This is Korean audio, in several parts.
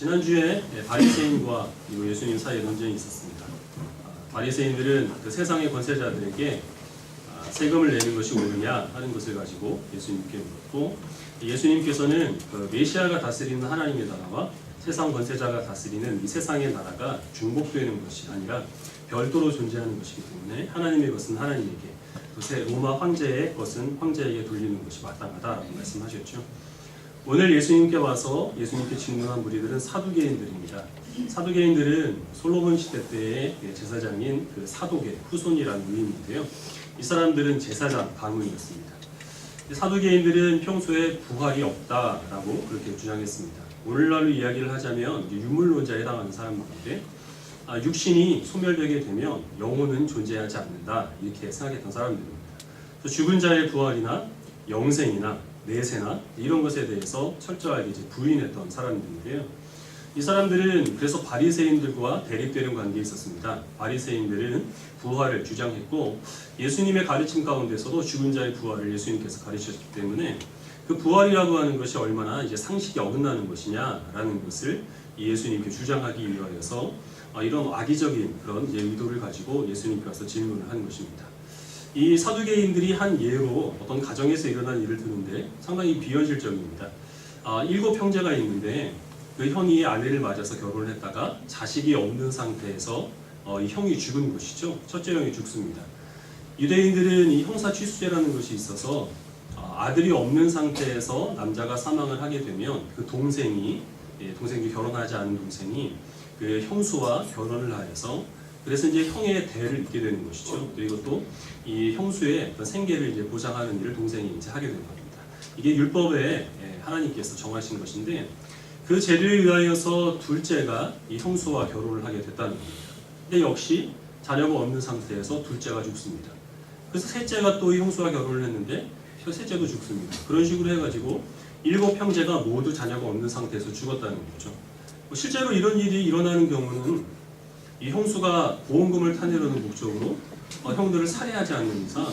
지난주에 바리새인과 그리고 예수님 사이에 논쟁이 있었습니다. 바리새인들은 그 세상의 권세자들에게 세금을 내는 것이 옳으냐 하는 것을 가지고 예수님께 물었고, 예수님께서는 그 메시아가 다스리는 하나님의 나라와 세상 권세자가 다스리는 이 세상의 나라가 중복되는 것이 아니라 별도로 존재하는 것이기 때문에 하나님의 것은 하나님에게, 또 로마 황제의 것은 황제에게 돌리는 것이 마땅하다라고 말씀하셨죠. 오늘 예수님께 와서 예수님께 질문한 무리들은 사두개인들입니다. 사두개인들은 솔로몬 시대 때의 제사장인 그 사독의 후손이라는 의미인데요. 이 사람들은 제사장 가문이었습니다. 사두개인들은 평소에 부활이 없다라고 그렇게 주장했습니다. 오늘날로 이야기를 하자면 유물론자에 해당하는 사람들인데, 육신이 소멸되게 되면 영혼은 존재하지 않는다 이렇게 생각했던 사람들입니다. 죽은 자의 부활이나 영생이나 내세나 이런 것에 대해서 철저하게 이제 부인했던 사람들인데요. 이 사람들은 그래서 바리새인들과 대립되는 관계에 있었습니다. 바리새인들은 부활을 주장했고, 예수님의 가르침 가운데서도 죽은 자의 부활을 예수님께서 가르치셨기 때문에 그 부활이라고 하는 것이 얼마나 이제 상식에 어긋나는 것이냐라는 것을 예수님께 주장하기 위하여서 이런 악의적인 그런 의도를 가지고 예수님께 와서 질문을 하는 것입니다. 이 사두개인들이 한 예로 어떤 가정에서 일어난 일을 드는데 상당히 비현실적입니다. 7 형제가 있는데 그 형이 아내를 맞아서 결혼을 했다가 자식이 없는 상태에서 이 형이 죽은 것이죠. 첫째 형이 죽습니다. 유대인들은 이 형사 취수제라는 것이 있어서 아들이 없는 상태에서 남자가 사망을 하게 되면 그 동생이 결혼하지 않은 동생이 그 형수와 결혼을 하여서, 그래서 이제 형의 대를 잇게 되는 것이죠. 그리고 또 이 형수의 생계를 이제 보장하는 일을 동생이 이제 하게 되는 겁니다. 이게 율법에 하나님께서 정하신 것인데, 그 제도에 의하여서 둘째가 이 형수와 결혼을 하게 됐다는 겁니다. 근데 역시 자녀가 없는 상태에서 둘째가 죽습니다. 그래서 셋째가 또 이 형수와 결혼을 했는데 셋째도 죽습니다. 그런 식으로 해가지고 7 형제가 모두 자녀가 없는 상태에서 죽었다는 거죠. 실제로 이런 일이 일어나는 경우는 이 형수가 보험금을 타내려는 목적으로 형들을 살해하지 않는 이상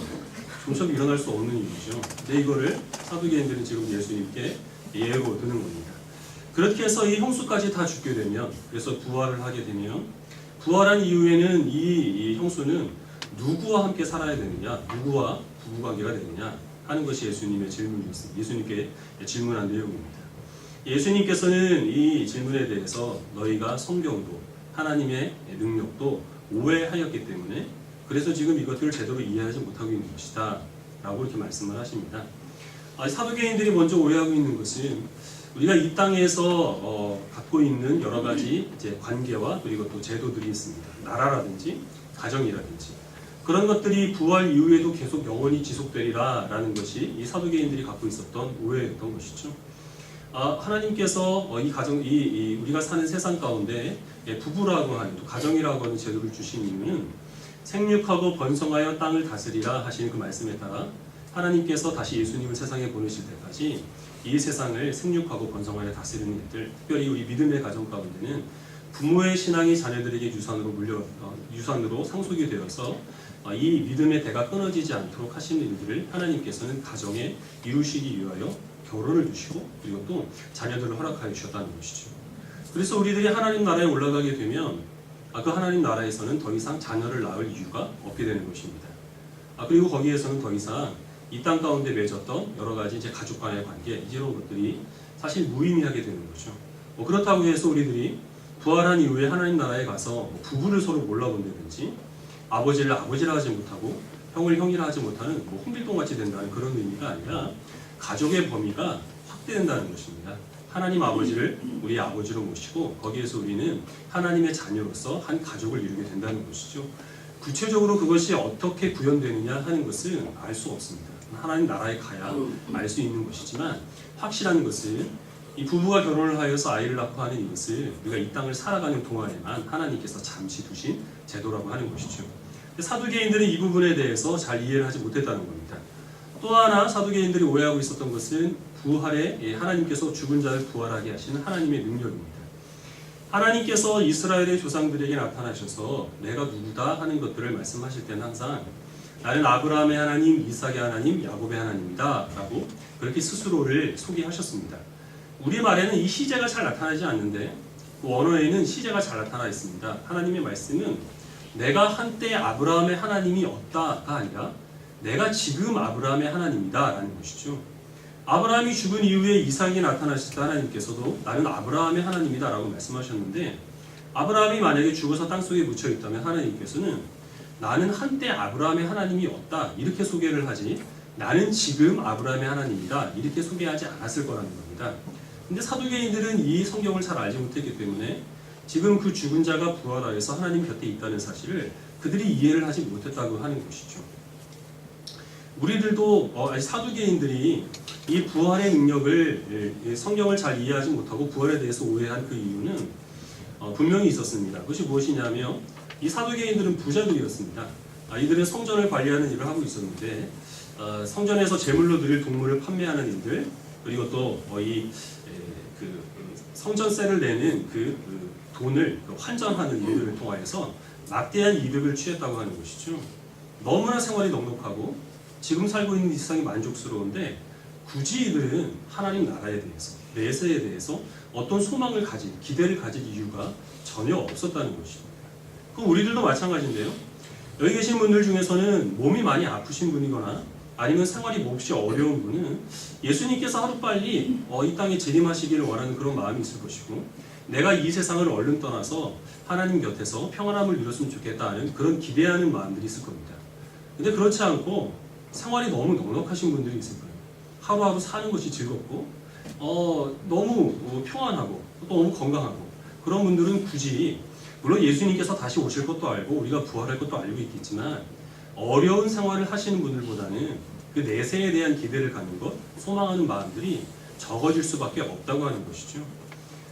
좀처럼 일어날 수 없는 일이죠. 근데 이거를 사두개인들은 지금 예수님께 예고 드는 겁니다. 그렇게 해서 이 형수까지 다 죽게 되면, 그래서 부활을 하게 되면, 부활한 이후에는 이 형수는 누구와 함께 살아야 되느냐, 누구와 부부관계가 되느냐 하는 것이 예수님의 질문이었습니다. 예수님께 질문한 내용입니다. 예수님께서는 이 질문에 대해서 너희가 성경도 하나님의 능력도 오해하였기 때문에, 그래서 지금 이것들을 제대로 이해하지 못하고 있는 것이다 라고 이렇게 말씀을 하십니다. 사두개인들이 먼저 오해하고 있는 것은 우리가 이 땅에서 갖고 있는 여러 가지 이제 관계와 그리고 또 제도들이 있습니다. 나라라든지 가정이라든지 그런 것들이 부활 이후에도 계속 영원히 지속되리라 라는 것이 이 사두개인들이 갖고 있었던 오해였던 것이죠. 하나님께서 우리가 사는 세상 가운데 부부라고 하는, 또 가정이라고 하는 제도를 주신 이유는 생육하고 번성하여 땅을 다스리라 하시는 그 말씀에 따라 하나님께서 다시 예수님을 세상에 보내실 때까지 이 세상을 생육하고 번성하여 다스리는 일들, 특별히 우리 믿음의 가정 가운데는 부모의 신앙이 자녀들에게 유산으로 상속이 되어서 이 믿음의 대가 끊어지지 않도록 하시는 일들을 하나님께서는 가정에 이루시기 위하여 결혼을 주시고, 그리고 또 자녀들을 허락하여 주셨다는 것이죠. 그래서 우리들이 하나님 나라에 올라가게 되면 그 하나님 나라에서는 더 이상 자녀를 낳을 이유가 없게 되는 것입니다. 그리고 거기에서는 더 이상 이 땅 가운데 맺었던 여러 가지 이제 가족 간의 관계, 이런 것들이 사실 무의미하게 되는 거죠. 그렇다고 해서 우리들이 부활한 이후에 하나님 나라에 가서 부부를 서로 몰라본다든지, 아버지를 아버지라 하지 못하고 형을 형이라 하지 못하는 홍길동같이 된다는 그런 의미가 아니라 가족의 범위가 확대된다는 것입니다. 하나님 아버지를 우리 아버지로 모시고 거기에서 우리는 하나님의 자녀로서 한 가족을 이루게 된다는 것이죠. 구체적으로 그것이 어떻게 구현되느냐 하는 것은 알 수 없습니다. 하나님 나라에 가야 알 수 있는 것이지만, 확실한 것은 이 부부가 결혼을 하여서 아이를 낳고 하는 이것을 우리가 이 땅을 살아가는 동안에만 하나님께서 잠시 두신 제도라고 하는 것이죠. 사두개인들은 이 부분에 대해서 잘 이해를 하지 못했다는 겁니다. 또 하나 사두개인들이 오해하고 있었던 것은 부활에 하나님께서 죽은 자를 부활하게 하시는 하나님의 능력입니다. 하나님께서 이스라엘의 조상들에게 나타나셔서 내가 누구다 하는 것들을 말씀하실 때는 항상 나는 아브라함의 하나님, 이삭의 하나님, 야곱의 하나님이다 라고 그렇게 스스로를 소개하셨습니다. 우리 말에는 이 시제가 잘 나타나지 않는데 그 원어에는 시제가 잘 나타나 있습니다. 하나님의 말씀은 내가 한때 아브라함의 하나님이 없다가 아니라 내가 지금 아브라함의 하나님이다 라는 것이죠. 아브라함이 죽은 이후에 이삭이 나타나실 때 하나님께서도 나는 아브라함의 하나님이다 라고 말씀하셨는데, 아브라함이 만약에 죽어서 땅속에 묻혀 있다면 하나님께서는 나는 한때 아브라함의 하나님이 없다 이렇게 소개를 하지, 나는 지금 아브라함의 하나님이다 이렇게 소개하지 않았을 거라는 겁니다. 근데 사두개인들은 이 성경을 잘 알지 못했기 때문에 지금 그 죽은 자가 부활하여서 하나님 곁에 있다는 사실을 그들이 이해를 하지 못했다고 하는 것이죠. 우리들도 사두개인들이 이 부활의 능력을, 성경을 잘 이해하지 못하고 부활에 대해서 오해한 그 이유는 분명히 있었습니다. 그것이 무엇이냐면 이 사두개인들은 부자들이었습니다. 이들은 성전을 관리하는 일을 하고 있었는데 성전에서 제물로 드릴 동물을 판매하는 일들, 그리고 또 그 성전세를 내는 그 돈을 환전하는 일들을 통하여서 막대한 이득을 취했다고 하는 것이죠. 너무나 생활이 넉넉하고 지금 살고 있는 이 세상이 만족스러운데 굳이 이들은 하나님 나라에 대해서, 내세에 대해서 어떤 소망을 가질, 기대를 가질 이유가 전혀 없었다는 것입니다. 그럼 우리들도 마찬가지인데요. 여기 계신 분들 중에서는 몸이 많이 아프신 분이거나 아니면 생활이 몹시 어려운 분은 예수님께서 하루빨리 이 땅에 재림하시기를 원하는 그런 마음이 있을 것이고, 내가 이 세상을 얼른 떠나서 하나님 곁에서 평안함을 누렸으면 좋겠다는 그런 기대하는 마음들이 있을 겁니다. 근데 그렇지 않고 생활이 너무 넉넉하신 분들이 있을 거예요. 하루하루 사는 것이 즐겁고 너무 평안하고 또 너무 건강하고, 그런 분들은 굳이, 물론 예수님께서 다시 오실 것도 알고 우리가 부활할 것도 알고 있겠지만 어려운 생활을 하시는 분들보다는 그 내세에 대한 기대를 갖는 것, 소망하는 마음들이 적어질 수밖에 없다고 하는 것이죠.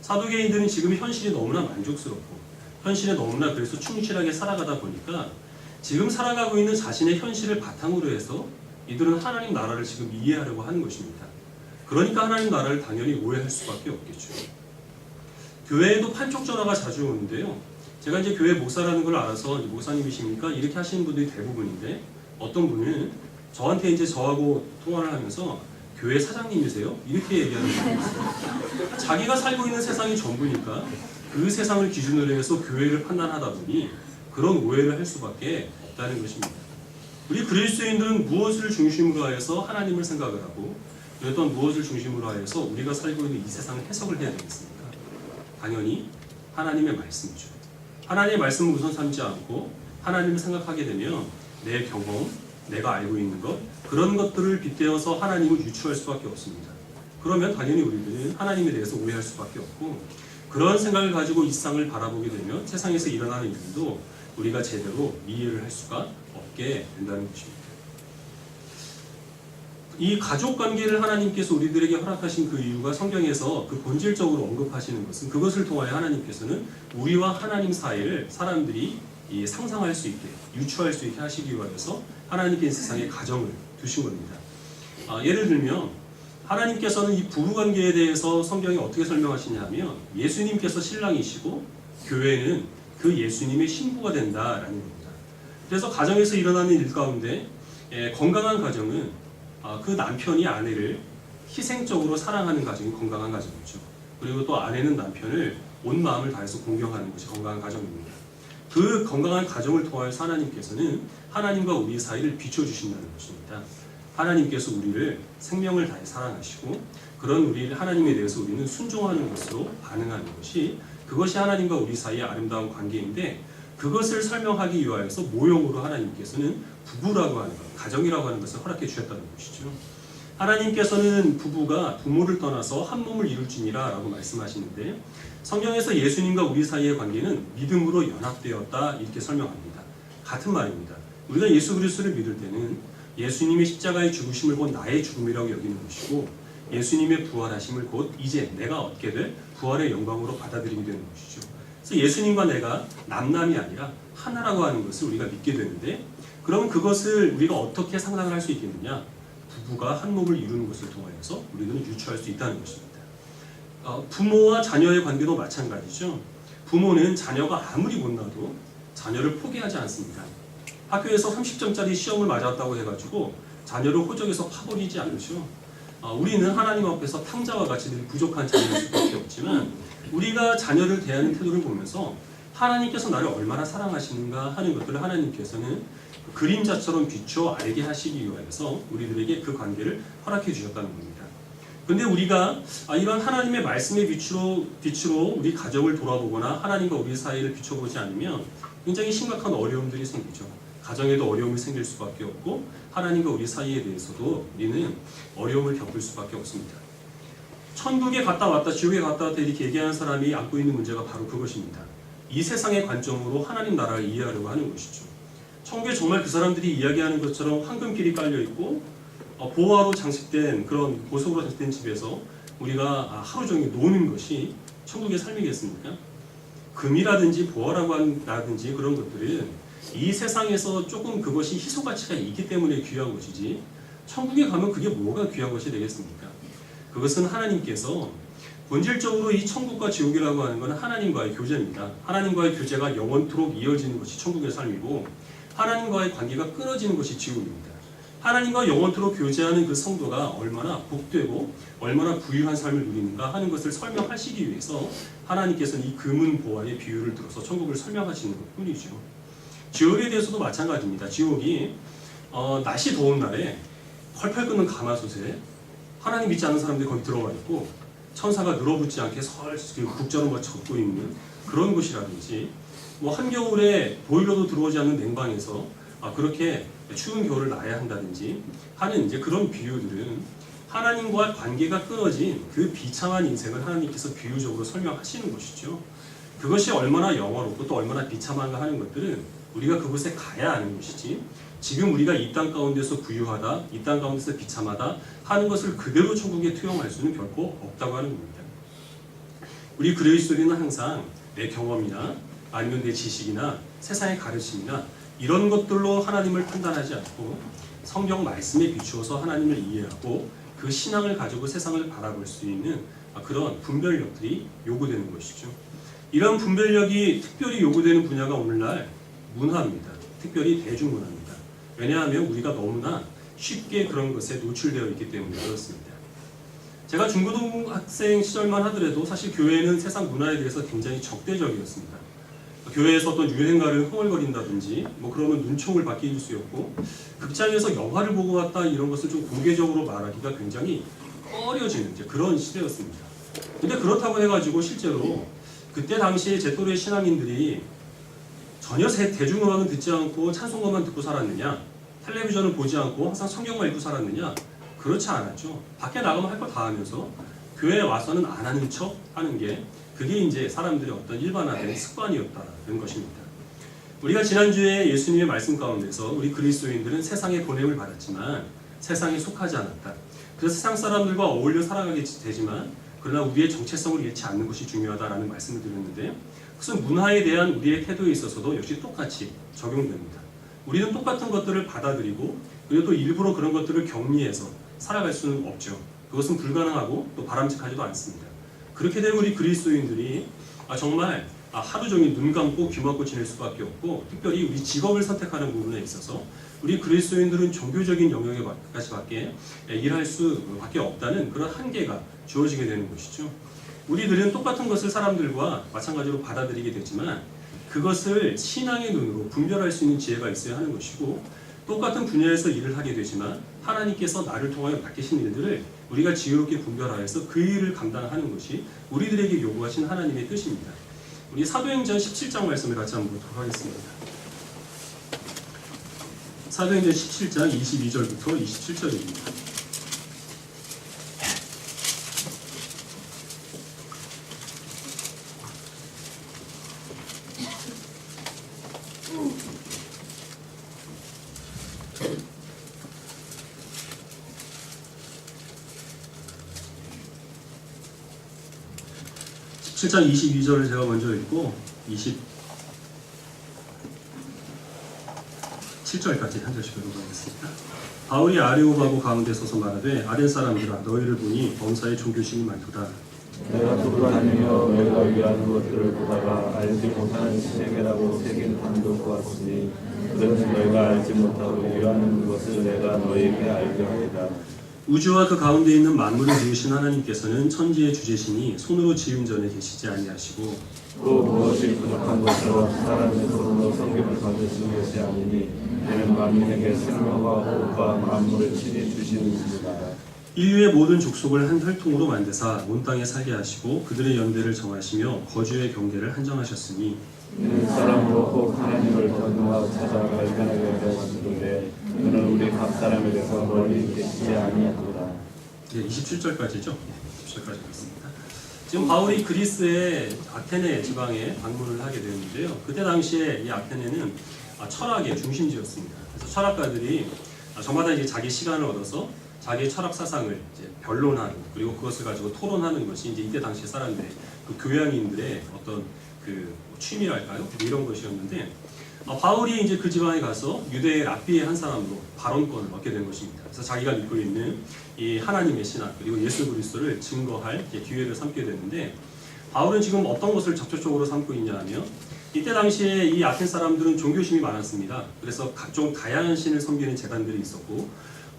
사두개인들은 지금 현실이 너무나 만족스럽고 현실에 너무나 그래서 충실하게 살아가다 보니까 지금 살아가고 있는 자신의 현실을 바탕으로 해서 이들은 하나님 나라를 지금 이해하려고 하는 것입니다. 그러니까 하나님 나라를 당연히 오해할 수밖에 없겠죠. 교회에도 판촉 전화가 자주 오는데요. 제가 이제 교회 목사라는 걸 알아서 목사님이십니까? 이렇게 하시는 분들이 대부분인데, 어떤 분은 저한테 이제 저하고 통화를 하면서 교회 사장님이세요? 이렇게 얘기하는 분이 있어요. 자기가 살고 있는 세상이 전부니까 그 세상을 기준으로 해서 교회를 판단하다 보니 그런 오해를 할 수밖에 없다는 것입니다. 우리 그리스도인들은 무엇을 중심으로 하여서 하나님을 생각을 하고, 또한 무엇을 중심으로 하여서 우리가 살고 있는 이 세상을 해석을 해야 되겠습니까? 당연히 하나님의 말씀이죠. 하나님의 말씀을 우선 삼지 않고 하나님을 생각하게 되면 내 경험, 내가 알고 있는 것, 그런 것들을 빗대어서 하나님을 유추할 수밖에 없습니다. 그러면 당연히 우리들은 하나님에 대해서 오해할 수밖에 없고, 그런 생각을 가지고 이 세상을 바라보게 되면 세상에서 일어나는 일들도 우리가 제대로 이해를 할 수가 없게 된다는 것입니다. 이 가족 관계를 하나님께서 우리들에게 허락하신 그 이유가 성경에서 그 본질적으로 언급하시는 것은, 그것을 통하여 하나님께서는 우리와 하나님 사이를 사람들이 상상할 수 있게, 유추할 수 있게 하시기 위해서 하나님께 세상에 가정을 두신 겁니다. 예를 들면 하나님께서는 이 부부관계에 대해서 성경이 어떻게 설명하시냐 하면, 예수님께서 신랑이시고 교회는 그 예수님의 신부가 된다라는 겁니다. 그래서 가정에서 일어나는 일 가운데 건강한 가정은 그 남편이 아내를 희생적으로 사랑하는 가정이 건강한 가정이죠. 그리고 또 아내는 남편을 온 마음을 다해서 공경하는 것이 건강한 가정입니다. 그 건강한 가정을 통하여서 하나님께서는 하나님과 우리 사이를 비춰주신다는 것입니다. 하나님께서 우리를 생명을 다해 사랑하시고, 그런 우리를, 하나님에 대해서 우리는 순종하는 것으로 반응하는 것이, 그것이 하나님과 우리 사이의 아름다운 관계인데, 그것을 설명하기 위하여서 모형으로 하나님께서는 부부라고 하는 것, 가정이라고 하는 것을 허락해 주셨다는 것이죠. 하나님께서는 부부가 부모를 떠나서 한 몸을 이룰지니라 라고 말씀하시는데, 성경에서 예수님과 우리 사이의 관계는 믿음으로 연합되었다 이렇게 설명합니다. 같은 말입니다. 우리가 예수 그리스도를 믿을 때는 예수님의 십자가의 죽으심을 곧 나의 죽음이라고 여기는 것이고, 예수님의 부활하심을 곧 이제 내가 얻게 될 부활의 영광으로 받아들이게 되는 것이죠. 그래서 예수님과 내가 남남이 아니라 하나라고 하는 것을 우리가 믿게 되는데, 그럼 그것을 우리가 어떻게 상상을 할 수 있겠느냐? 부부가 한 몸을 이루는 것을 통하여서 우리는 유추할 수 있다는 것입니다. 부모와 자녀의 관계도 마찬가지죠. 부모는 자녀가 아무리 못나도 자녀를 포기하지 않습니다. 학교에서 30점짜리 시험을 맞았다고 해가지고 자녀를 호적에서 파버리지 않으죠. 우리는 하나님 앞에서 탕자와 같이 늘 부족한 자녀일 수밖에 없지만 우리가 자녀를 대하는 태도를 보면서 하나님께서 나를 얼마나 사랑하시는가 하는 것들을 하나님께서는 그림자처럼 비추어 알게 하시기 위해서 우리들에게 그 관계를 허락해 주셨다는 겁니다. 근데 우리가 이런 하나님의 말씀의 빛으로 우리 가정을 돌아보거나 하나님과 우리 사이를 비춰보지 않으면 굉장히 심각한 어려움들이 생기죠. 가정에도 어려움이 생길 수밖에 없고 하나님과 우리 사이에 대해서도 우리는 어려움을 겪을 수밖에 없습니다. 천국에 갔다 왔다 지옥에 갔다 왔다 이렇게 얘기하는 사람이 안고 있는 문제가 바로 그것입니다. 이 세상의 관점으로 하나님 나라를 이해하려고 하는 것이죠. 천국에 정말 그 사람들이 이야기하는 것처럼 황금길이 깔려있고 보화로 장식된 그런 보석으로 장식된 집에서 우리가 하루 종일 노는 것이 천국의 삶이겠습니까? 금이라든지 보화라든지 그런 것들은 이 세상에서 조금 그것이 희소가치가 있기 때문에 귀한 것이지 천국에 가면 그게 뭐가 귀한 것이 되겠습니까? 그것은 하나님께서 본질적으로 이 천국과 지옥이라고 하는 것은 하나님과의 교제입니다. 하나님과의 교제가 영원토록 이어지는 것이 천국의 삶이고 하나님과의 관계가 끊어지는 것이 지옥입니다. 하나님과 영원토록 교제하는 그 성도가 얼마나 복되고 얼마나 부유한 삶을 누리는가 하는 것을 설명하시기 위해서 하나님께서는 이 금은 보화의 비유를 들어서 천국을 설명하시는 것뿐이죠. 지옥에 대해서도 마찬가지입니다. 지옥이 날씨 더운 날에 펄펄 끓는 가마솥에 하나님 믿지 않는 사람들이 거기 들어가 있고 천사가 늘어붙지 않게 국자로 젓고 있는 그런 곳이라든지 한겨울에 보일러도 들어오지 않는 냉방에서 그렇게 추운 겨울을 나야 한다든지 하는 이제 그런 비유들은 하나님과 관계가 끊어진 그 비참한 인생을 하나님께서 비유적으로 설명하시는 것이죠. 그것이 얼마나 영화롭고 또 얼마나 비참한가 하는 것들은 우리가 그곳에 가야 아는 것이지 지금 우리가 이 땅 가운데서 부유하다, 이 땅 가운데서 비참하다 하는 것을 그대로 천국에 투영할 수는 결코 없다고 하는 겁니다. 우리 그리스도인은 항상 내 경험이나 아니면 내 지식이나 세상의 가르침이나 이런 것들로 하나님을 판단하지 않고 성경 말씀에 비추어서 하나님을 이해하고 그 신앙을 가지고 세상을 바라볼 수 있는 그런 분별력들이 요구되는 것이죠. 이런 분별력이 특별히 요구되는 분야가 오늘날 문화입니다. 특별히 대중문화입니다. 왜냐하면 우리가 너무나 쉽게 그런 것에 노출되어 있기 때문에 그렇습니다. 제가 중고등학생 시절만 하더라도 사실 교회는 세상 문화에 대해서 굉장히 적대적이었습니다. 교회에서 어떤 유행가를 흥얼거린다든지 그러면 눈총을 받게 해줄 수 없고 극장에서 영화를 보고 왔다 이런 것을 좀 공개적으로 말하기가 굉장히 꺼려지는 그런 시대였습니다. 근데 그렇다고 해가지고 실제로 그때 당시에 제 또래 신앙인들이 전혀 대중음악은 듣지 않고 찬송가만 듣고 살았느냐, 텔레비전을 보지 않고 항상 성경만 읽고 살았느냐? 그렇지 않았죠. 밖에 나가면 할 거 다 하면서 교회에 와서는 안 하는 척 하는 게 그게 이제 사람들의 어떤 일반화된 습관이었다는 것입니다. 우리가 지난주에 예수님의 말씀 가운데서 우리 그리스도인들은 세상의 보냄을 받았지만 세상에 속하지 않았다. 그래서 세상 사람들과 어울려 살아가게 되지만 그러나 우리의 정체성을 잃지 않는 것이 중요하다라는 말씀을 드렸는데 그것은 문화에 대한 우리의 태도에 있어서도 역시 똑같이 적용됩니다. 우리는 똑같은 것들을 받아들이고 그리고 또 일부러 그런 것들을 격리해서 살아갈 수는 없죠. 그것은 불가능하고 또 바람직하지도 않습니다. 그렇게 되면 우리 그리스도인들이 정말 하루 종일 눈 감고 귀 막고 지낼 수밖에 없고 특별히 우리 직업을 선택하는 부분에 있어서 우리 그리스도인들은 종교적인 영역에까지밖에 일할 수밖에 없다는 그런 한계가 주어지게 되는 것이죠. 우리들은 똑같은 것을 사람들과 마찬가지로 받아들이게 되지만 그것을 신앙의 눈으로 분별할 수 있는 지혜가 있어야 하는 것이고 똑같은 분야에서 일을 하게 되지만 하나님께서 나를 통하여 맡기신 일들을 우리가 지혜롭게 분별하여서 그 일을 감당하는 것이 우리들에게 요구하신 하나님의 뜻입니다. 우리 사도행전 17장 말씀을 같이 한번 보도록 하겠습니다. 사도행전 17장 22절부터 27절입니다. 칠 7장 22절을 제가 먼저 읽고 27절까지 한 절씩 읽어보겠습니다. 바울이 아레오바고 가운데 서서 말하되 아덴 사람들아 너희를 보니 범사에 종교심이 많도다. 내가 돌아다니며 너희가 위하는 것들을 보다가 알지 못하는 시체계라고 새긴 단도 보았으니 그것은 너희가 알지 못하고 위하는 것을 내가 너희에게 알게 하리라. 우주와 그 가운데 있는 만물을 지으신 하나님께서는 천지의 주제시니 손으로 지은 전에 계시지 아니하시고 또 무엇이 부족한 것으로 사람의 손으로 성경을 받으신 것이 아니니 이는 만민에게 생명과 호흡과 만물을 친히 주시는 이니다. 인류의 모든 족속을 한 혈통으로 만드사 온 땅에 살게 하시고 그들의 연대를 정하시며 거주의 경계를 한정하셨으니 이는 사람으로 꼭 하나님을 전능하고 찾아 발견하게 하시는데 그는 우리 각 사람에게서 멀리 계시지 아니하노라. 27절까지죠. 27절까지 있습니다. 지금 바울이 그리스의 아테네 지방에 방문을 하게 되었는데요. 그때 당시에 이 아테네는 철학의 중심지였습니다. 그래서 철학가들이 저마다 이제 자기 시간을 얻어서 자기의 철학 사상을 이제 변론하는, 그리고 그것을 가지고 토론하는 것이 이제 이때 당시 사람들의 그 교양인들의 어떤 그 취미랄까요? 이런 것이었는데 바울이 이제 그 지방에 가서 유대의 랍비의 한 사람으로 발언권을 얻게 된 것입니다. 그래서 자기가 믿고 있는 이 하나님의 신학 그리고 예수 그리스도를 증거할 기회를 삼게 되는데, 바울은 지금 어떤 것을 적극적으로 삼고 있냐 하면 이때 당시에 이 아텐 사람들은 종교심이 많았습니다. 그래서 각종 다양한 신을 섬기는 제단들이 있었고,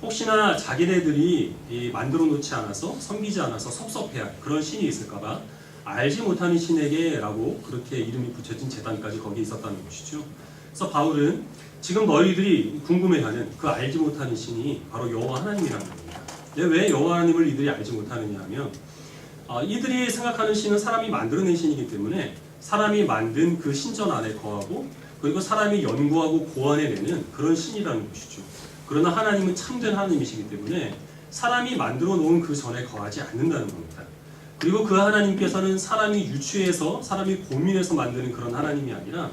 혹시나 자기네들이 만들어 놓지 않아서 섬기지 않아서 섭섭해할 그런 신이 있을까봐 알지 못하는 신에게 라고 그렇게 이름이 붙여진 제단까지 거기에 있었다는 것이죠. 그래서 바울은 지금 너희들이 궁금해하는 그 알지 못하는 신이 바로 여호와 하나님이라는 겁니다. 왜 여호와 하나님을 이들이 알지 못하느냐 하면 이들이 생각하는 신은 사람이 만들어낸 신이기 때문에 사람이 만든 그 신전 안에 거하고, 그리고 사람이 연구하고 고안해내는 그런 신이라는 것이죠. 그러나 하나님은 참된 하나님이시기 때문에 사람이 만들어 놓은 그 전에 거하지 않는다는 겁니다. 그리고 그 하나님께서는 사람이 유추해서 사람이 고민해서 만드는 그런 하나님이 아니라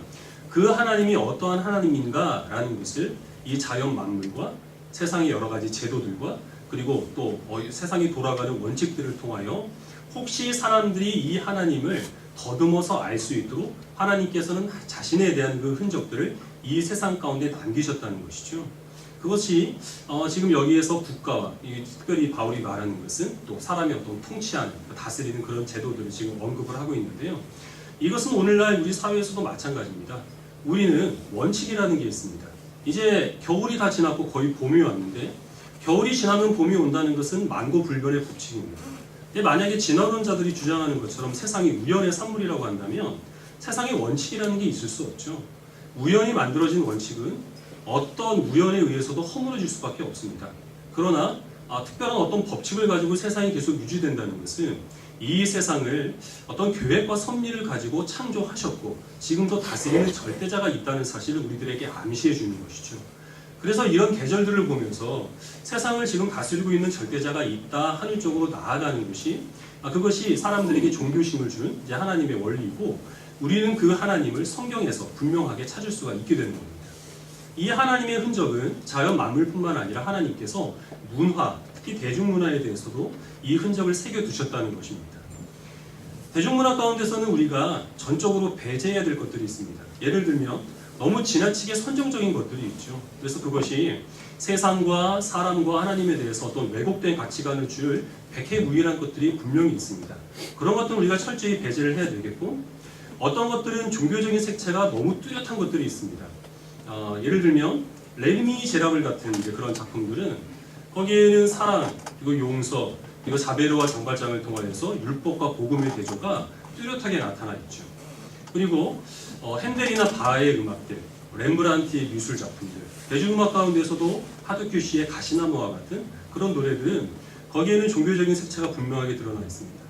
그 하나님이 어떠한 하나님인가 라는 것을 이 자연 만물과 세상의 여러 가지 제도들과 그리고 또 세상이 돌아가는 원칙들을 통하여 혹시 사람들이 이 하나님을 더듬어서 알 수 있도록 하나님께서는 자신에 대한 그 흔적들을 이 세상 가운데 남기셨다는 것이죠. 그것이 지금 여기에서 국가와 특별히 바울이 말하는 것은 또 사람의 어떤 통치하는, 다스리는 그런 제도들을 지금 언급을 하고 있는데요. 이것은 오늘날 우리 사회에서도 마찬가지입니다. 우리는 원칙이라는 게 있습니다. 이제 겨울이 다 지났고 거의 봄이 왔는데, 겨울이 지나면 봄이 온다는 것은 만고불변의 법칙입니다. 근데 만약에 진화론자들이 주장하는 것처럼 세상이 우연의 산물이라고 한다면 세상에 원칙이라는 게 있을 수 없죠. 우연히 만들어진 원칙은 어떤 우연에 의해서도 허물어질 수밖에 없습니다. 그러나 특별한 어떤 법칙을 가지고 세상이 계속 유지된다는 것은 이 세상을 어떤 계획과 섭리를 가지고 창조하셨고 지금도 다스리는 절대자가 있다는 사실을 우리들에게 암시해 주는 것이죠. 그래서 이런 계절들을 보면서 세상을 지금 다스리고 있는 절대자가 있다 하는 쪽으로 나아가는 것이 그것이 사람들에게 종교심을 주는 이제 하나님의 원리이고, 우리는 그 하나님을 성경에서 분명하게 찾을 수가 있게 되는 겁니다. 이 하나님의 흔적은 자연 만물뿐만 아니라 하나님께서 문화, 특히 대중문화에 대해서도 이 흔적을 새겨두셨다는 것입니다. 대중문화 가운데서는 우리가 전적으로 배제해야 될 것들이 있습니다. 예를 들면 너무 지나치게 선정적인 것들이 있죠. 그래서 그것이 세상과 사람과 하나님에 대해서 어떤 왜곡된 가치관을 줄 백해무익한 것들이 분명히 있습니다. 그런 것들은 우리가 철저히 배제를 해야 되겠고, 어떤 것들은 종교적인 색채가 너무 뚜렷한 것들이 있습니다. 예를 들면 레미제라블 같은 이제 그런 작품들은 거기에는 사랑, 그리고 용서, 그리고 자베르와 정발장을 통하여서 율법과 복음의 대조가 뚜렷하게 나타나 있죠. 그리고 핸델이나 바하의 음악들, 렘브란트의 미술 작품들, 대중음악 가운데서도 하드큐시의 가시나무와 같은 그런 노래들은 거기에는 종교적인 색채가 분명하게 드러나 있습니다.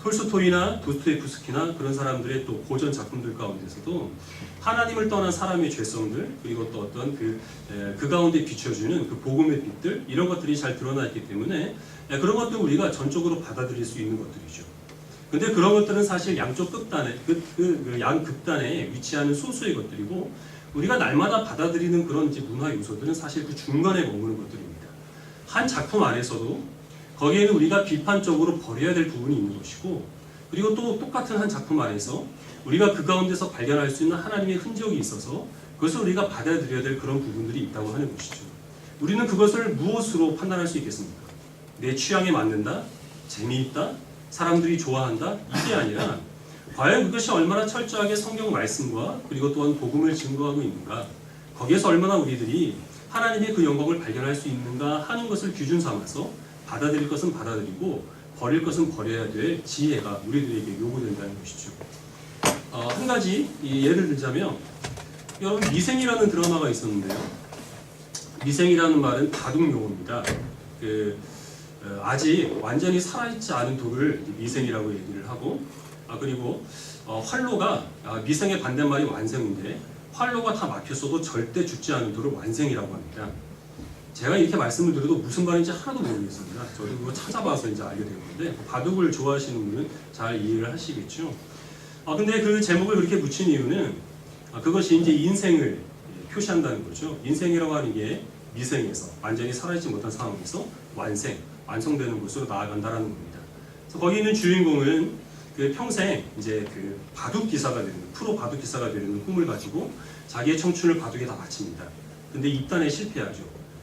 톨스토이나 도스토옙스키나 그런 사람들의 또 고전 작품들 가운데서도 하나님을 떠난 사람의 죄성들, 그리고 또 어떤 그 가운데 비춰주는 그 복음의 빛들, 이런 것들이 잘 드러나 있기 때문에 그런 것들 우리가 전적으로 받아들일 수 있는 것들이죠. 근데 그런 것들은 사실 양쪽 극단에, 양극단에 위치하는 소수의 것들이고, 우리가 날마다 받아들이는 그런 이제 문화 요소들은 사실 그 중간에 머무는 것들입니다. 한 작품 안에서도 거기에는 우리가 비판적으로 버려야 될 부분이 있는 것이고, 그리고 또 똑같은 한 작품 안에서 우리가 그 가운데서 발견할 수 있는 하나님의 흔적이 있어서 그것을 우리가 받아들여야 될 그런 부분들이 있다고 하는 것이죠. 우리는 그것을 무엇으로 판단할 수 있겠습니까? 내 취향에 맞는다? 재미있다? 사람들이 좋아한다? 이게 아니라 과연 그것이 얼마나 철저하게 성경 말씀과 그리고 또한 복음을 증거하고 있는가, 거기에서 얼마나 우리들이 하나님의 그 영광을 발견할 수 있는가 하는 것을 기준 삼아서 받아들일 것은 받아들이고 버릴 것은 버려야 될 지혜가 우리들에게 요구된다는 것이죠. 한 가지 예를 들자면 여러분 미생이라는 드라마가 있었는데요. 미생이라는 말은 바둑 용어입니다. 아직 완전히 살아있지 않은 돌을 미생이라고 얘기를 하고 그리고 활로가 미생의 반대말이 완생인데 활로가 다 막혔어도 절대 죽지 않은 돌을 완생이라고 합니다. 제가 이렇게 말씀을 드려도 무슨 말인지 하나도 모르겠습니다. 저도 그거 찾아봐서 이제 알게 된 건데 바둑을 좋아하시는 분은 잘 이해를 하시겠죠. 근데 그 제목을 그렇게 붙인 이유는 그것이 이제 인생을 표시한다는 거죠. 인생이라고 하는 게 미생에서 완전히 살아있지 못한 상황에서 완성되는 곳으로 나아간다라는 겁니다. 그래서 거기 있는 주인공은 평생 이제 바둑 기사가 되는 프로 바둑 기사가 되는 꿈을 가지고 자기의 청춘을 바둑에 다 바칩니다. 근데 입단에 실패하죠.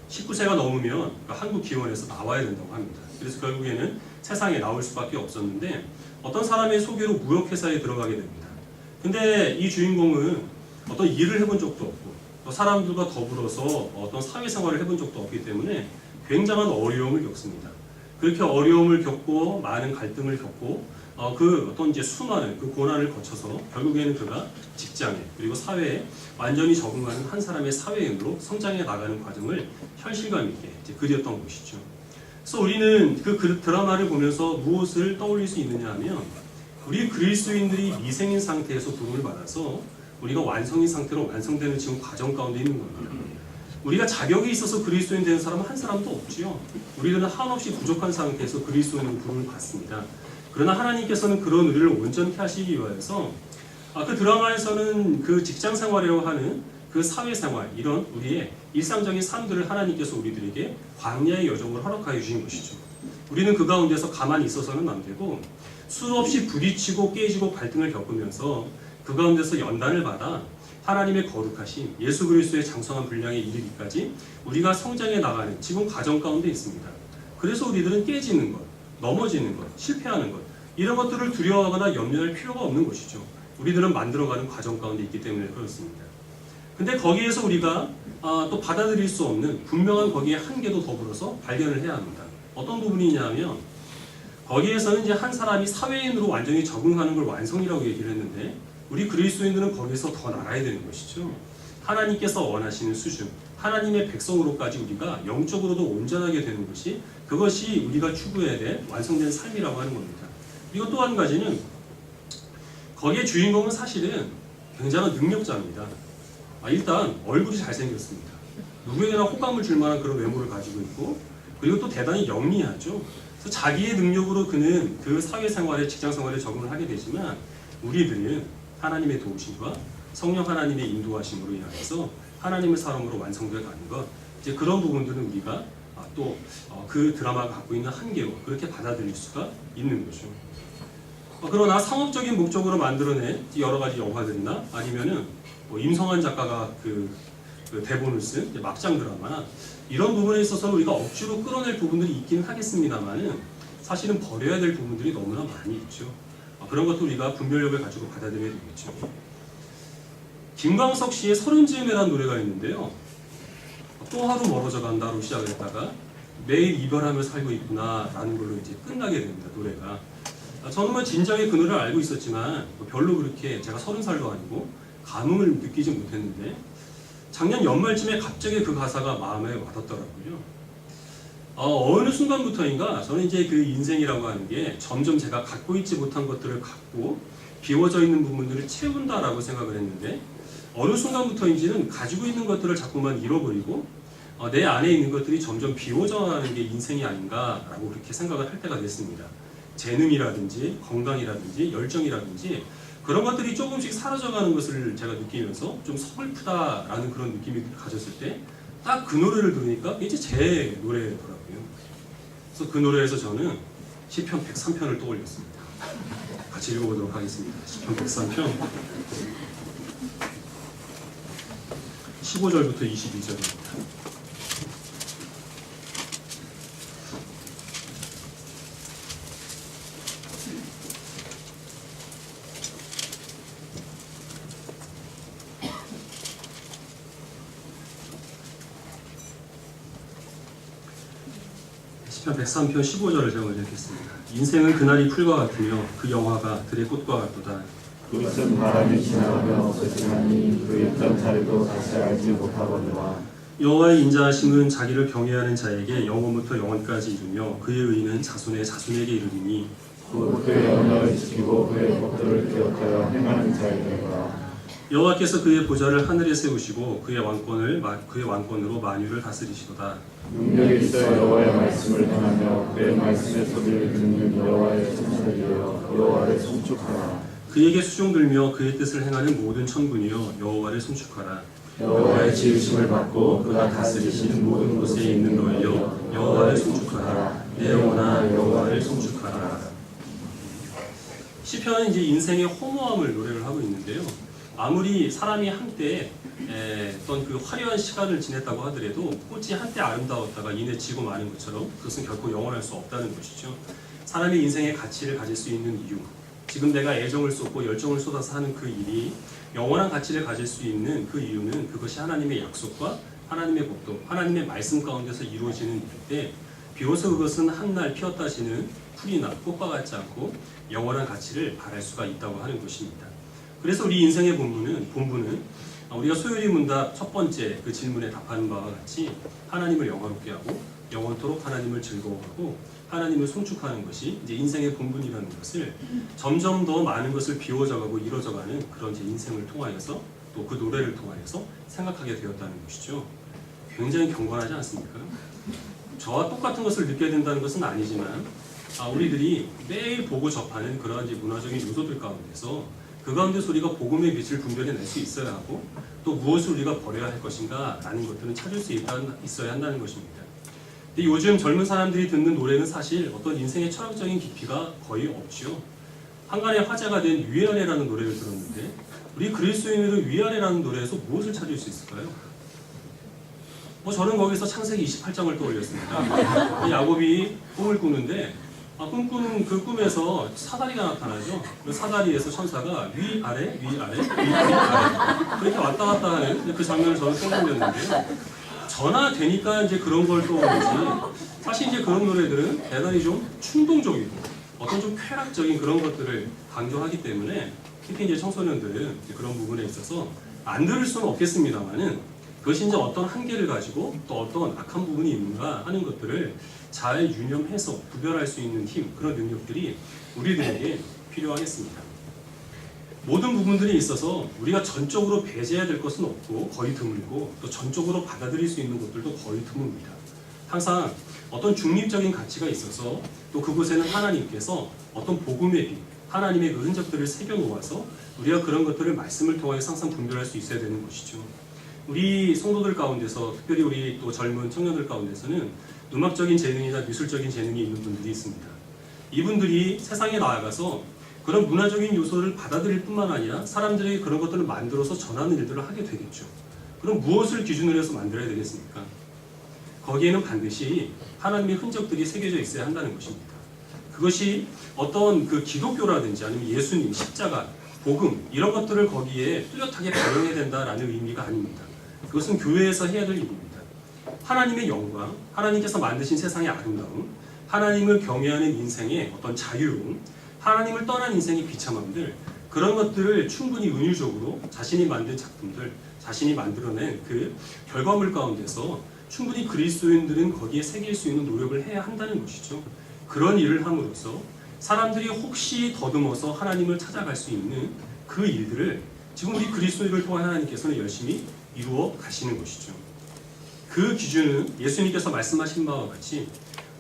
19세가 넘으면 한국 기원에서 나와야 된다고 합니다. 그래서 결국에는 세상에 나올 수밖에 없었는데 어떤 사람의 소개로 무역회사에 들어가게 됩니다. 근데 이 주인공은 어떤 일을 해본 적도 없고 또 사람들과 더불어서 어떤 사회생활을 해본 적도 없기 때문에 굉장한 어려움을 겪습니다. 그렇게 어려움을 겪고 많은 갈등을 겪고 어떤 이제 수많은 고난을 거쳐서 결국에는 그가 직장에 그리고 사회에 완전히 적응하는 한 사람의 사회인으로 성장해 나가는 과정을 현실감 있게 이제 그렸던 것이죠. 그래서 우리는 그 드라마를 보면서 무엇을 떠올릴 수 있느냐 하면 우리 그리스도인들이 미생인 상태에서 부름을 받아서 우리가 완성인 상태로 완성되는 지금 과정 가운데 있는 겁니다. 우리가 자격이 있어서 그리스도인 되는 사람은 한 사람도 없지요. 우리들은 한없이 부족한 상태에서 그리스도인으로 부름을 받습니다. 그러나 하나님께서는 그런 우리를 온전케 하시기 위해서 그 드라마에서는 그 직장 생활이라고 하는 그 사회생활 이런 우리의 일상적인 삶들을 하나님께서 우리들에게 광야의 여정을 허락하여 주신 것이죠. 우리는 그 가운데서 가만히 있어서는 안 되고 수없이 부딪히고 깨지고 갈등을 겪으면서 그 가운데서 연단을 받아 하나님의 거룩하신 예수 그리스도의 장성한 분량에 이르기까지 우리가 성장해 나가는 지금 과정 가운데 있습니다. 그래서 우리들은 깨지는 것, 넘어지는 것, 실패하는 것 이런 것들을 두려워하거나 염려할 필요가 없는 것이죠. 우리들은 만들어가는 과정 가운데 있기 때문에 그렇습니다. 근데 거기에서 우리가 또 받아들일 수 없는 분명한 거기에 한계도 더불어서 발견을 해야 합니다. 어떤 부분이냐 하면 거기에서는 이제 한 사람이 사회인으로 완전히 적응하는 걸 완성이라고 얘기를 했는데 우리 그리스도인들은 거기서 더 나가야 되는 것이죠. 하나님께서 원하시는 수준, 하나님의 백성으로까지 우리가 영적으로도 온전하게 되는 것이 그것이 우리가 추구해야 될 완성된 삶이라고 하는 겁니다. 그리고 또 한 가지는 거기에 주인공은 사실은 굉장한 능력자입니다. 일단 얼굴이 잘생겼습니다. 누구에게나 호감을 줄 만한 그런 외모를 가지고 있고 그리고 또 대단히 영리하죠. 그래서 자기의 능력으로 그는 그 사회생활에 직장생활에 적응을 하게 되지만 우리들은 하나님의 도우심과 성령 하나님의 인도하심으로 인해서 하나님의 사람으로 완성되어 가는 것 이제 그런 부분들은 우리가 또 그 드라마가 갖고 있는 한계로 그렇게 받아들일 수가 있는 거죠. 그러나 상업적인 목적으로 만들어낸 여러 가지 영화들이나 아니면은 임성환 작가가 그 대본을 쓴 막장 드라마나 이런 부분에 있어서 우리가 억지로 끌어낼 부분들이 있기는 하겠습니다만은 사실은 버려야 될 부분들이 너무나 많이 있죠. 그런 것도 우리가 분별력을 가지고 받아들여야 되겠죠. 김광석 씨의 서른 즈음이라는 노래가 있는데요. 또 하루 멀어져 간다로 시작을 했다가 매일 이별하며 살고 있구나 라는 걸로 이제 끝나게 됩니다. 노래가. 저는 진작에 그 노래를 알고 있었지만 별로 그렇게 제가 30살도 아니고 감흥을 느끼지 못했는데 작년 연말쯤에 갑자기 그 가사가 마음에 와닿더라고요. 어느 순간부터인가 저는 이제 그 인생이라고 하는 게 점점 제가 갖고 있지 못한 것들을 갖고 비워져 있는 부분들을 채운다라고 생각을 했는데 어느 순간부터인지는 가지고 있는 것들을 자꾸만 잃어버리고 내 안에 있는 것들이 점점 비워져가는 게 인생이 아닌가라고 그렇게 생각을 할 때가 됐습니다. 재능이라든지 건강이라든지 열정이라든지 그런 것들이 조금씩 사라져가는 것을 제가 느끼면서 좀 서글프다라는 그런 느낌이 가졌을 때 딱 그 노래를 들으니까 이제 제 노래더라고요. 그래서 그 노래에서 저는 시편 103편을 떠올렸습니다. 같이 읽어보도록 하겠습니다. 시편 103편 15절부터 22절입니다. 시편 103편 15절을 제가 읽겠습니다. 인생은 그날이 풀과 같으며 그 영화가 들의 꽃과 같도다. 그것은 바람이 지나가며 없어지나니 그 있던 자리도 다시 알지 못하거니와. 여호와의 인자하심은 자기를 경외하는 자에게 영원부터 영원까지 이르며 그의 의는 자손의 자손에게 이르리니 그의 언어를 지키고 그의 법도를 기억하여 행하는 자이니라. 여호와께서 그의 보좌를 하늘에 세우시고 그의 왕권으로 만유를 다스리시도다. 능력이 있어 여호와의 말씀을 행하며 그의 말씀의 소리를 듣는 여호와의 천사들이여 여호와를 송축하라. 그에게 수종들며 그의 뜻을 행하는 모든 천군이여 여호와를 송축하라. 여호와의 지으심을 받고 그가 다스리시는 모든 곳에 있는 너희여 여호와를 송축하라. 내 영혼아 여호와를 송축하라. 시편은 이제 인생의 허무함을 노래를 하고 있는데요. 아무리 사람이 한때 어떤 그 화려한 시간을 지냈다고 하더라도 꽃이 한때 아름다웠다가 이내 지고 마는 것처럼 그것은 결코 영원할 수 없다는 것이죠. 사람의 인생의 가치를 가질 수 있는 이유, 지금 내가 애정을 쏟고 열정을 쏟아서 하는 그 일이 영원한 가치를 가질 수 있는 그 이유는 그것이 하나님의 약속과 하나님의 법도, 하나님의 말씀 가운데서 이루어지는 일인데 비로소 그것은 한날 피었다 지는 풀이나 꽃과 같지 않고 영원한 가치를 바랄 수가 있다고 하는 것입니다. 그래서 우리 인생의 본분은 우리가 소요리 문답 첫 번째 그 질문에 답하는 바와 같이 하나님을 영화롭게 하고 영원토록 하나님을 즐거워하고 하나님을 송축하는 것이 이제 인생의 본분이라는 것을 점점 더 많은 것을 비워져가고 이루어져가는 그런 제 인생을 통하여서 또 그 노래를 통하여서 생각하게 되었다는 것이죠. 굉장히 경건하지 않습니까? 저와 똑같은 것을 느껴야 된다는 것은 아니지만 우리들이 매일 보고 접하는 그러한 이제 문화적인 요소들 가운데서 그 가운데서 우리가 복음의 빛을 분별해 낼 수 있어야 하고 또 무엇을 우리가 버려야 할 것인가 라는 것들은 찾을 수 있어야 한다는 것입니다. 근데 요즘 젊은 사람들이 듣는 노래는 사실 어떤 인생의 철학적인 깊이가 거의 없죠. 한간에 화제가 된 위아래라는 노래를 들었는데 우리 그리스도인들은 위아래라는 노래에서 무엇을 찾을 수 있을까요? 저는 거기서 창세기 28장을 떠올렸습니다. 야곱이 꿈을 꾸는데 꿈꾸는 그 꿈에서 사다리가 나타나죠. 그 사다리에서 천사가 위아래 위아래 위아래 그렇게 왔다 갔다 하는 그 장면을 저는 떠올렸는데요. 전화 되니까 이제 그런 걸 떠오르지. 사실 이제 그런 노래들은 대단히 좀 충동적이고 어떤 좀 쾌락적인 그런 것들을 강조하기 때문에 특히 이제 청소년들은 이제 그런 부분에 있어서 안 들을 수는 없겠습니다만은 그것이 이제 어떤 한계를 가지고 또 어떤 악한 부분이 있는가 하는 것들을 잘 유념해서 구별할 수 있는 힘, 그런 능력들이 우리들에게 필요하겠습니다. 모든 부분들이 있어서 우리가 전적으로 배제해야 될 것은 없고 거의 드물고 또 전적으로 받아들일 수 있는 것들도 거의 드뭅니다. 항상 어떤 중립적인 가치가 있어서 또 그곳에는 하나님께서 어떤 복음의 빛, 하나님의 그 흔적들을 새겨놓아서 우리가 그런 것들을 말씀을 통하여 항상 분별할 수 있어야 되는 것이죠. 우리 성도들 가운데서 특별히 우리 또 젊은 청년들 가운데서는 음악적인 재능이나 미술적인 재능이 있는 분들이 있습니다. 이분들이 세상에 나아가서 그런 문화적인 요소를 받아들일 뿐만 아니라 사람들에게 그런 것들을 만들어서 전하는 일들을 하게 되겠죠. 그럼 무엇을 기준으로 해서 만들어야 되겠습니까? 거기에는 반드시 하나님의 흔적들이 새겨져 있어야 한다는 것입니다. 그것이 어떤 그 기독교라든지 아니면 예수님, 십자가, 복음 이런 것들을 거기에 뚜렷하게 반영해야 된다라는 의미가 아닙니다. 그것은 교회에서 해야 될 일입니다. 하나님의 영광, 하나님께서 만드신 세상의 아름다움, 하나님을 경외하는 인생의 어떤 자유로움, 하나님을 떠난 인생의 비참함들, 그런 것들을 충분히 은유적으로 자신이 만든 작품들, 자신이 만들어낸 그 결과물 가운데서 충분히 그리스도인들은 거기에 새길 수 있는 노력을 해야 한다는 것이죠. 그런 일을 함으로써 사람들이 혹시 더듬어서 하나님을 찾아갈 수 있는 그 일들을 지금 우리 그리스도인을 통한 하나님께서는 열심히 이루어 가시는 것이죠. 그 기준은 예수님께서 말씀하신 바와 같이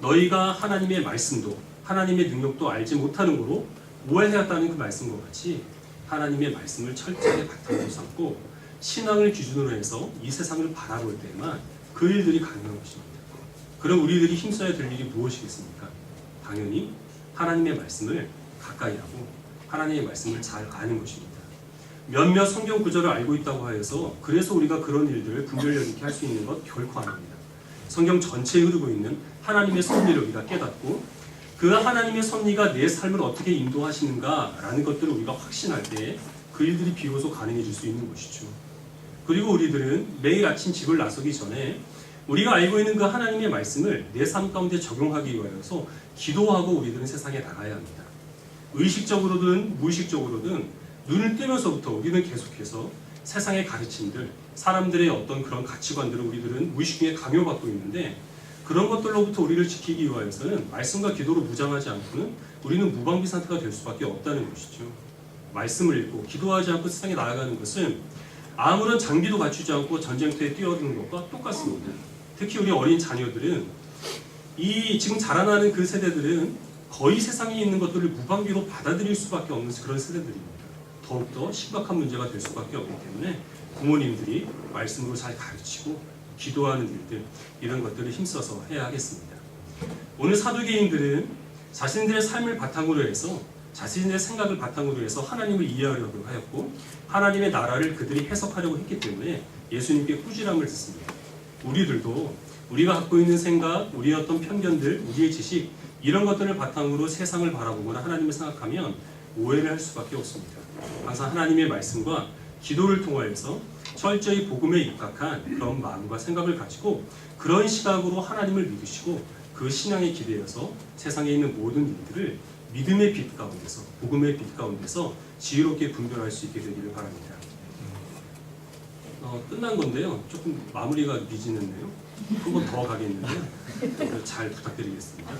너희가 하나님의 말씀도 하나님의 능력도 알지 못하는 거로 오해하였다는 그 말씀과 같이 하나님의 말씀을 철저하게 바탕으로 삼고 신앙을 기준으로 해서 이 세상을 바라볼 때만 그 일들이 가능한 것입니다. 그럼 우리들이 힘써야 될 일이 무엇이겠습니까? 당연히 하나님의 말씀을 가까이 하고 하나님의 말씀을 잘 아는 것입니다. 몇몇 성경 구절을 알고 있다고 하여서 그래서 우리가 그런 일들을 분별력 있게 할 수 있는 것 결코 아닙니다. 성경 전체에 흐르고 있는 하나님의 섭리를 우리가 깨닫고 그 하나님의 섭리가 내 삶을 어떻게 인도하시는가라는 것들을 우리가 확신할 때 그 일들이 비로소 가능해질 수 있는 것이죠. 그리고 우리들은 매일 아침 집을 나서기 전에 우리가 알고 있는 그 하나님의 말씀을 내 삶 가운데 적용하기 위하여서 기도하고 우리들은 세상에 나가야 합니다. 의식적으로든 무의식적으로든 눈을 뜨면서부터 우리는 계속해서 세상의 가르침들, 사람들의 어떤 그런 가치관들을 우리들은 무의식 중에 강요받고 있는데, 그런 것들로부터 우리를 지키기 위하여서는 말씀과 기도로 무장하지 않고는 우리는 무방비 상태가 될 수밖에 없다는 것이죠. 말씀을 읽고 기도하지 않고 세상에 나아가는 것은 아무런 장비도 갖추지 않고 전쟁터에 뛰어드는 것과 똑같습니다. 특히 우리 어린 자녀들은 이 지금 자라나는 그 세대들은 거의 세상에 있는 것들을 무방비로 받아들일 수밖에 없는 그런 세대들입니다. 더욱더 심각한 문제가 될 수밖에 없기 때문에 부모님들이 말씀으로 잘 가르치고 기도하는 일들, 이런 것들을 힘써서 해야 하겠습니다. 오늘 사두개인들은 자신들의 삶을 바탕으로 해서, 자신의 생각을 바탕으로 해서 하나님을 이해하려고 하였고 하나님의 나라를 그들이 해석하려고 했기 때문에 예수님께 꾸지람을 듣습니다. 우리들도 우리가 갖고 있는 생각, 우리의 어떤 편견들, 우리의 지식, 이런 것들을 바탕으로 세상을 바라보거나 하나님을 생각하면 오해를 할 수밖에 없습니다. 항상 하나님의 말씀과 기도를 통하여서 철저히 복음에 입각한 그런 마음과 생각을 가지고 그런 시각으로 하나님을 믿으시고 그 신앙에 기대어서 세상에 있는 모든 일들을 믿음의 빛 가운데서, 복음의 빛 가운데서 지혜롭게 분별할 수 있게 되기를 바랍니다. 끝난 건데요. 조금 마무리가 미지는데요. 한 번 더 가겠는데요. 잘 부탁드리겠습니다.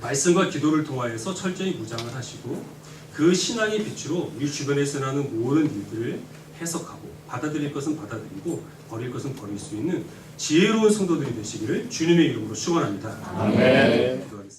말씀과 기도를 통하여서 철저히 무장을 하시고 그 신앙의 빛으로 우리 주변에서 나는 모든 일들을 해석하고 받아들일 것은 받아들이고 버릴 것은 버릴 수 있는 지혜로운 성도들이 되시기를 주님의 이름으로 축원합니다. 아멘. 기도하겠습니다.